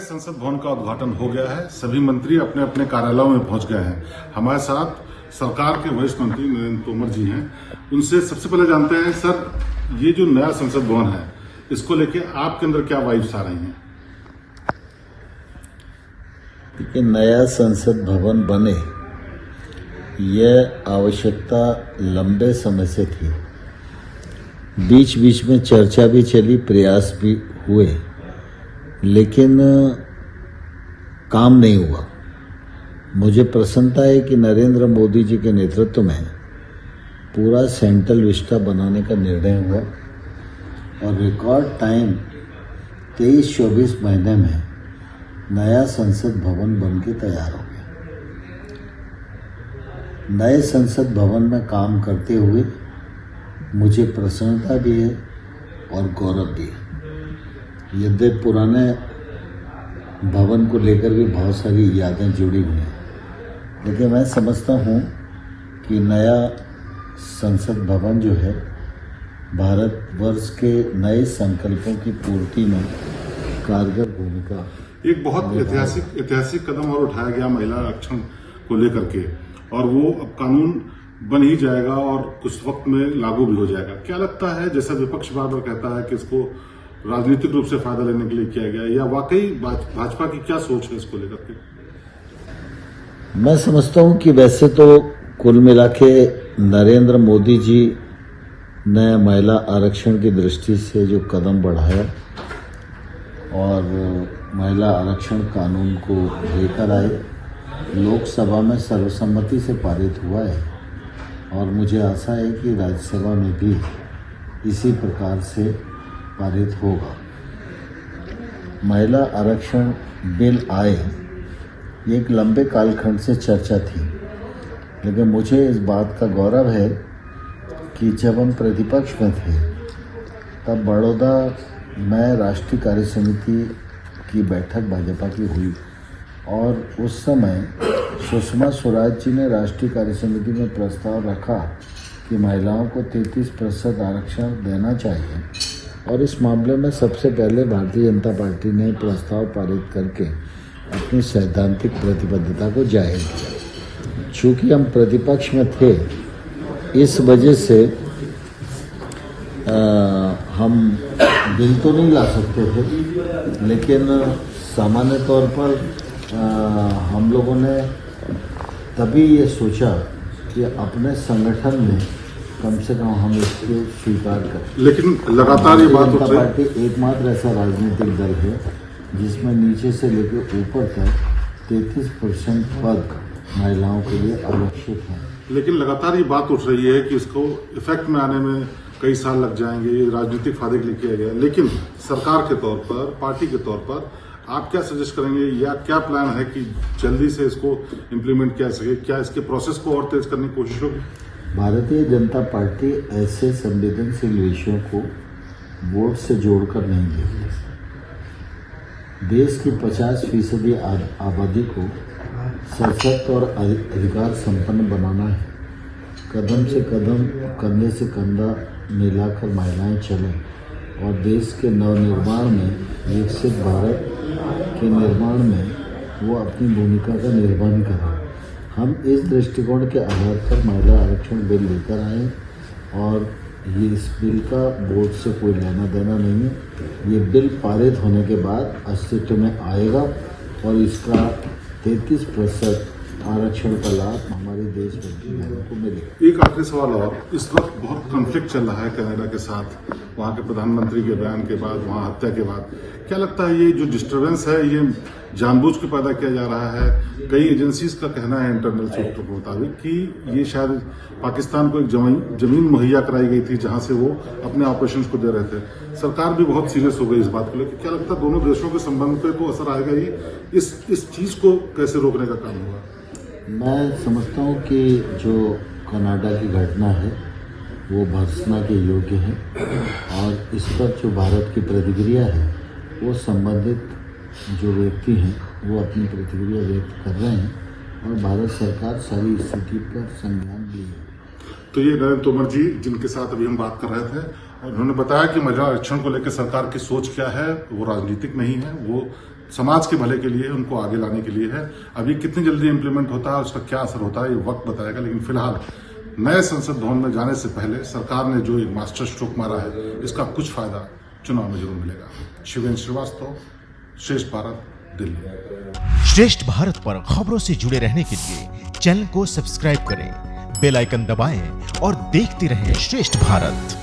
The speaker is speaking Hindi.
संसद भवन का उद्घाटन हो गया है। सभी मंत्री अपने अपने कार्यालयों में पहुंच गए हैं। हमारे साथ सरकार के वरिष्ठ मंत्री नरेंद्र तोमर जी हैं। उनसे सबसे पहले जानते हैं, सर, ये जो नया संसद भवन है, इसको लेके आपके अंदर क्या वाइब्स आ रही हैं? देखिए, नया संसद भवन बने, यह आवश्यकता लंबे समय से थी। बीच बीच में चर्चा भी चली, प्रयास भी हुए, लेकिन काम नहीं हुआ। मुझे प्रसन्नता है कि नरेंद्र मोदी जी के नेतृत्व में पूरा सेंट्रल विस्टा बनाने का निर्णय हुआ और रिकॉर्ड टाइम 23-24 महीने में नया संसद भवन बन के तैयार हो गया। नए संसद भवन में काम करते हुए मुझे प्रसन्नता भी है और गौरव भी है। यद्यपि पुराने भवन को लेकर भी बहुत सारी यादें जुड़ी हुई हैं, लेकिन मैं समझता हूँ कि नया संसद भवन जो है भारतवर्ष के नए संकल्पों की पूर्ति में कारगर भूमिका। एक बहुत ऐतिहासिक कदम और उठाया गया महिला आरक्षण को लेकर के, और वो अब कानून बन ही जाएगा और कुछ वक्त में लागू भी हो जाएगा। क्या लगता है, जैसा विपक्ष बार बार कहता है कि इसको राजनीतिक रूप से फायदा लेने के लिए किया गया, या वाकई भाजपा की क्या सोच है इसको लेकर के? मैं समझता हूं कि वैसे तो कुल मिला के नरेंद्र मोदी जी ने महिला आरक्षण की दृष्टि से जो कदम बढ़ाया और महिला आरक्षण कानून को लेकर आए, लोकसभा में सर्वसम्मति से पारित हुआ है और मुझे आशा है कि राज्यसभा में भी इसी प्रकार से पारित होगा। महिला आरक्षण बिल आए, ये एक लंबे कालखंड से चर्चा थी, लेकिन मुझे इस बात का गौरव है कि जब हम प्रतिपक्ष में थे तब बड़ौदा में राष्ट्रीय कार्य समिति की बैठक भाजपा की हुई और उस समय सुषमा स्वराज जी ने राष्ट्रीय कार्य समिति में प्रस्ताव रखा कि महिलाओं को 33% आरक्षण देना चाहिए, और इस मामले में सबसे पहले भारतीय जनता पार्टी ने प्रस्ताव पारित करके अपनी सैद्धांतिक प्रतिबद्धता को जाहिर किया। चूँकि हम प्रतिपक्ष में थे, इस वजह से हम बिल तो नहीं ला सकते थे, लेकिन सामान्य तौर पर हम लोगों ने तभी ये सोचा कि अपने संगठन में कम से कम हम इसको स्वीकार करें। लेकिन लगातार ये बात जनता पार्टी एकमात्र ऐसा राजनीतिक दल है जिसमें नीचे से लेकर ऊपर तक 33% पद महिलाओं के लिए आरक्षित हैं। लेकिन लगातार ये बात उठ रही है कि इसको इफेक्ट में आने में कई साल लग जाएंगे, ये राजनीतिक फायदे के लिए किया गया। लेकिन सरकार के तौर पर, पार्टी के तौर पर आप क्या सजेस्ट करेंगे, या क्या प्लान है कि जल्दी से इसको इम्प्लीमेंट किया सके? क्या इसके प्रोसेस को और तेज करने की कोशिश होगी? भारतीय जनता पार्टी ऐसे संवेदनशील विषयों को वोट से जोड़कर नहीं देखती। देश की 50% आबादी को सशक्त और अधिकार संपन्न बनाना है। कदम से कदम, कंधे से कंधा मिलाकर महिलाएं चलें और देश के नवनिर्माण में, विकसित भारत के निर्माण में वो अपनी भूमिका का निर्वहन करें। हम इस दृष्टिकोण के आधार पर महिला आरक्षण बिल लेकर आए और ये इस बिल का वोट से कोई लेना देना नहीं है। ये बिल पारित होने के बाद अस्तित्व में आएगा और इसका 33% आरक्षण का लाभ हमारे देश में को मिलेगा। एक आखिरी सवाल और, इस वक्त बहुत कॉन्फ्लिक्ट चल रहा है कनाडा के साथ, वहाँ के प्रधानमंत्री के बयान के बाद, वहाँ हत्या के बाद। क्या लगता है ये जो डिस्टर्बेंस है, ये जानबूझ के पैदा किया जा रहा है? कई एजेंसीज का कहना है इंटरनल सूत्रों के मुताबिक कि ये शायद पाकिस्तान को एक जमीन मुहैया कराई गई थी जहाँ से वो अपने ऑपरेशन को दे रहे थे। सरकार भी बहुत सीरियस हो गई इस बात को लेकर। क्या लगता है दोनों देशों के संबंध पे तो असर आएगा ही? इस चीज को कैसे रोकने का काम होगा? मैं समझता हूँ कि जो कनाडा की घटना है वो भर्त्सना के योग्य है और इस पर जो भारत की प्रतिक्रिया है, वो संबंधित जो व्यक्ति हैं वो अपनी प्रतिक्रिया व्यक्त कर रहे हैं और भारत सरकार सारी स्थिति पर संज्ञान ली है। तो ये नरेंद्र तोमर जी जिनके साथ अभी हम बात कर रहे थे, और उन्होंने बताया कि महिला आरक्षण को लेकर सरकार की सोच क्या है, वो राजनीतिक नहीं है, वो समाज के भले के लिए, उनको आगे लाने के लिए है। अभी कितनी जल्दी इंप्लीमेंट होता है, उसका क्या असर होता है, ये वक्त बताएगा। लेकिन फिलहाल नए संसद भवन में जाने से पहले सरकार ने जो एक मास्टर स्ट्रोक मारा है, इसका कुछ फायदा चुनाव में जरूर मिलेगा। शिवेंद्र श्रीवास्तव, श्रेष्ठ भारत, दिल्ली। श्रेष्ठ भारत पर खबरों से जुड़े रहने के लिए चैनल को सब्सक्राइब करें, बेल आइकन दबाएं और देखते रहें श्रेष्ठ भारत।